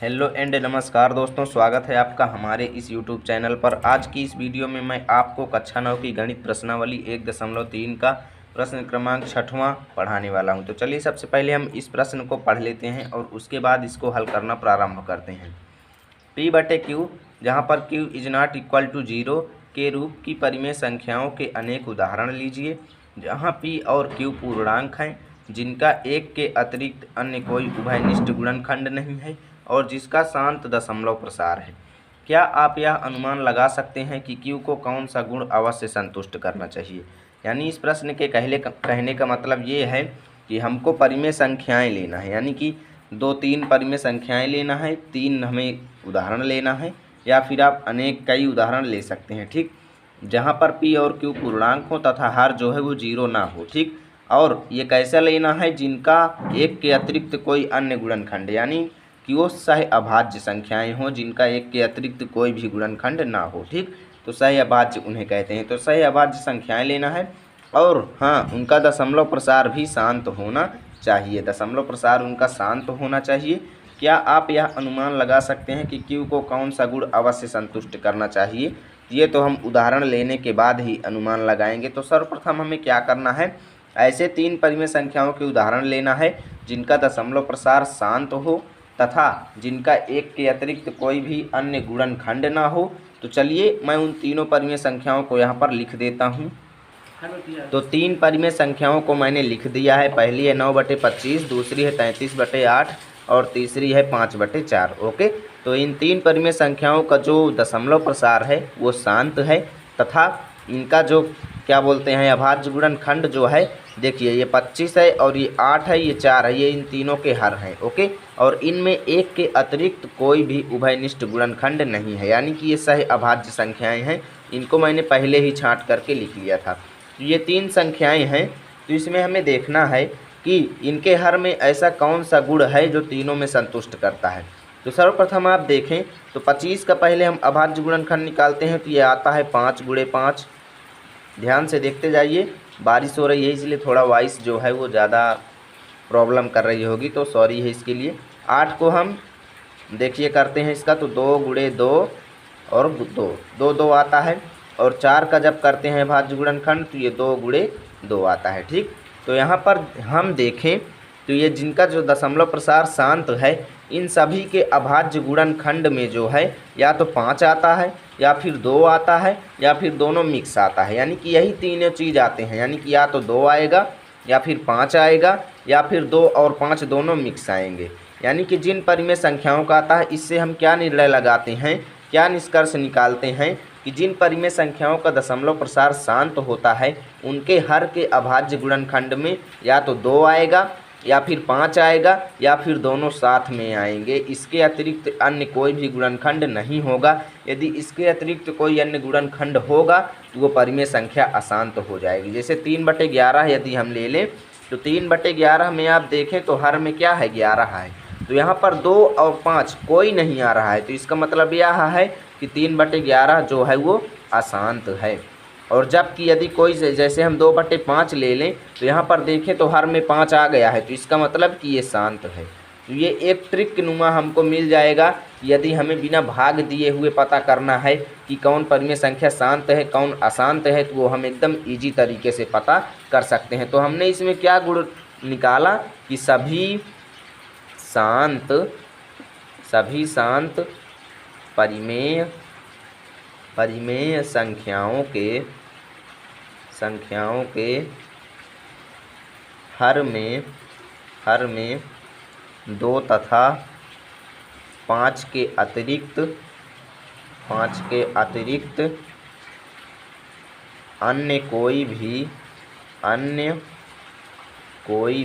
Hello and नमस्कार दोस्तों, स्वागत है आपका हमारे इस यूट्यूब चैनल पर। आज की इस वीडियो में मैं आपको कक्षा 9 की गणित प्रश्नावली 1.3 का प्रश्न क्रमांक 6वां पढ़ाने वाला हूं। तो चलिए सबसे पहले हम इस प्रश्न को पढ़ लेते हैं और उसके बाद इसको हल करना प्रारंभ करते हैं। P बटे क्यू, जहाँ पर Q is not equal to 0 के रूप की परिमेय संख्याओं के अनेक उदाहरण लीजिए। जहाँ P और Q पूर्णांक हैं जिनका एक के अतिरिक्त अन्य कोई उभयनिष्ठ गुणनखंड नहीं है और जिसका शांत दशमलव प्रसार है। क्या आप यह अनुमान लगा सकते हैं कि Q को कौन सा गुण अवश्य संतुष्ट करना चाहिए। यानी इस प्रश्न के कहने का मतलब ये है कि हमको परिमेय संख्याएं लेना है, यानी कि 2-3 परिमेय संख्याएं लेना है, 3 हमें उदाहरण लेना है या फिर आप कई उदाहरण ले सकते हैं। ठीक, जहाँ पर P और Q पूर्णांक हो तथा हर जो है वो 0 ना हो। ठीक, और ये कैसा लेना है, जिनका एक के अतिरिक्त कोई अन्य गुणनखंड, यानी कि वो सह अभाज्य संख्याएं हों जिनका एक के अतिरिक्त कोई भी गुणनखंड ना हो। ठीक, तो सह अभाज्य उन्हें कहते हैं। तो सह अभाज्य संख्याएं लेना है और हाँ, उनका दशमलव प्रसार भी शांत होना चाहिए। दशमलव प्रसार उनका शांत होना चाहिए। क्या आप यह अनुमान लगा सकते हैं कि Q को कौन सा गुण अवश्य संतुष्ट करना चाहिए। ये तो हम उदाहरण लेने के बाद ही अनुमान लगाएंगे। तो सर्वप्रथम हमें क्या करना है, ऐसे 3 परिमेय संख्याओं के उदाहरण लेना है जिनका दशमलव प्रसार शांत हो तथा जिनका एक के अतिरिक्त कोई भी अन्य गुणनखंड ना हो। तो चलिए मैं उन तीनों परिमेय संख्याओं को यहाँ पर लिख देता हूँ। तो 3 परिमेय संख्याओं को मैंने लिख दिया है। पहली है 9/25, दूसरी है 33/8 और तीसरी है 5/4। ओके, तो इन 3 परिमेय संख्याओं का जो दशमलव प्रसार है वो शांत है तथा इनका जो क्या बोलते हैं अभाज्य गुणनखंड जो है, देखिए ये 25 है और ये 8 है, ये 4 है, ये इन तीनों के हर हैं। ओके, और इनमें एक के अतिरिक्त कोई भी उभयनिष्ठ गुणनखंड नहीं है, यानी कि ये सह अभाज्य संख्याएं हैं। इनको मैंने पहले ही छांट करके लिख लिया था। तो ये 3 संख्याएं हैं, तो इसमें हमें देखना है कि इनके हर में ऐसा कौन सा गुण है जो तीनों में संतुष्ट करता है। तो सर्वप्रथम आप देखें तो 25 का पहले हम अभाज्य गुणनखंड निकालते हैं, तो ये आता है 5×5। ध्यान से देखते जाइए, बारिश हो रही है इसलिए थोड़ा वॉइस जो है वो ज़्यादा प्रॉब्लम कर रही होगी, तो सॉरी है इसके लिए। 8 को हम देखिए करते हैं इसका, तो 2×2 और 2 आता है। और 4 का जब करते हैं अभाज्य गुणनखंड तो ये 2×2 आता है। ठीक, तो यहाँ पर हम देखें तो ये जिनका जो दशमलव प्रसार शांत है, इन सभी के अभाज्य गुणनखंड में जो है या तो 5 आता है या फिर 2 आता है या फिर दोनों मिक्स आता है, यानी कि यही तीनों चीज़ आते हैं। यानी कि या तो 2 आएगा या फिर 5 आएगा या फिर 2 और 5 दोनों मिक्स आएंगे। यानी कि जिन परिमेय संख्याओं का आता है, इससे हम क्या निर्णय लगाते हैं, क्या निष्कर्ष निकालते हैं कि जिन परिमेय संख्याओं का दशमलव प्रसार शांत होता है उनके हर के अभाज्य गुणनखंड में या तो 2 आएगा या फिर 5 आएगा या फिर दोनों साथ में आएंगे। इसके अतिरिक्त अन्य कोई भी गुणनखंड नहीं होगा। यदि इसके अतिरिक्त कोई अन्य गुणनखंड होगा तो वो परिमेय संख्या अशांत हो जाएगी। जैसे 3/11 यदि हम ले लें तो 3/11 में आप देखें तो हर में क्या है, 11 है। तो यहाँ पर 2 और 5 कोई नहीं आ रहा है, तो इसका मतलब यह है कि 3/11 जो है वो अशांत है। और जबकि यदि कोई जैसे हम 2/5 ले लें तो यहाँ पर देखें तो हर में 5 आ गया है, तो इसका मतलब कि ये शांत है। तो ये एक ट्रिक नुमा हमको मिल जाएगा। यदि हमें बिना भाग दिए हुए पता करना है कि कौन परिमेय संख्या शांत है कौन अशांत है, तो वो हम एकदम ईजी तरीके से पता कर सकते हैं। तो हमने इसमें क्या गुण निकाला कि सभी शांत परिमेय संख्याओं के हर में 2 तथा 5 के अतिरिक्त अन्य कोई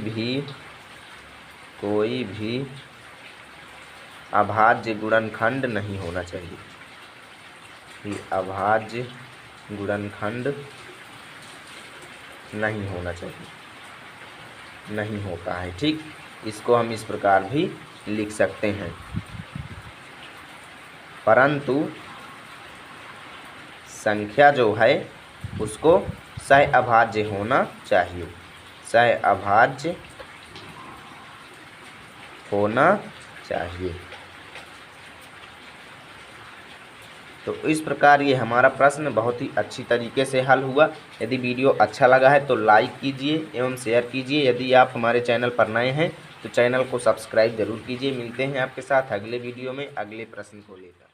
भी अभाज्य गुणनखंड नहीं होना चाहिए। ये अभाज्य गुणनखंड नहीं होना चाहिए, नहीं होता है। ठीक, इसको हम इस प्रकार भी लिख सकते हैं। परंतु संख्या जो है उसको सह अभाज्य होना चाहिए, सह अभाज्य होना चाहिए। तो इस प्रकार ये हमारा प्रश्न बहुत ही अच्छी तरीके से हल हुआ। यदि वीडियो अच्छा लगा है तो लाइक कीजिए एवं शेयर कीजिए। यदि आप हमारे चैनल पर नए हैं तो चैनल को सब्सक्राइब जरूर कीजिए। मिलते हैं आपके साथ अगले वीडियो में अगले प्रश्न को लेकर।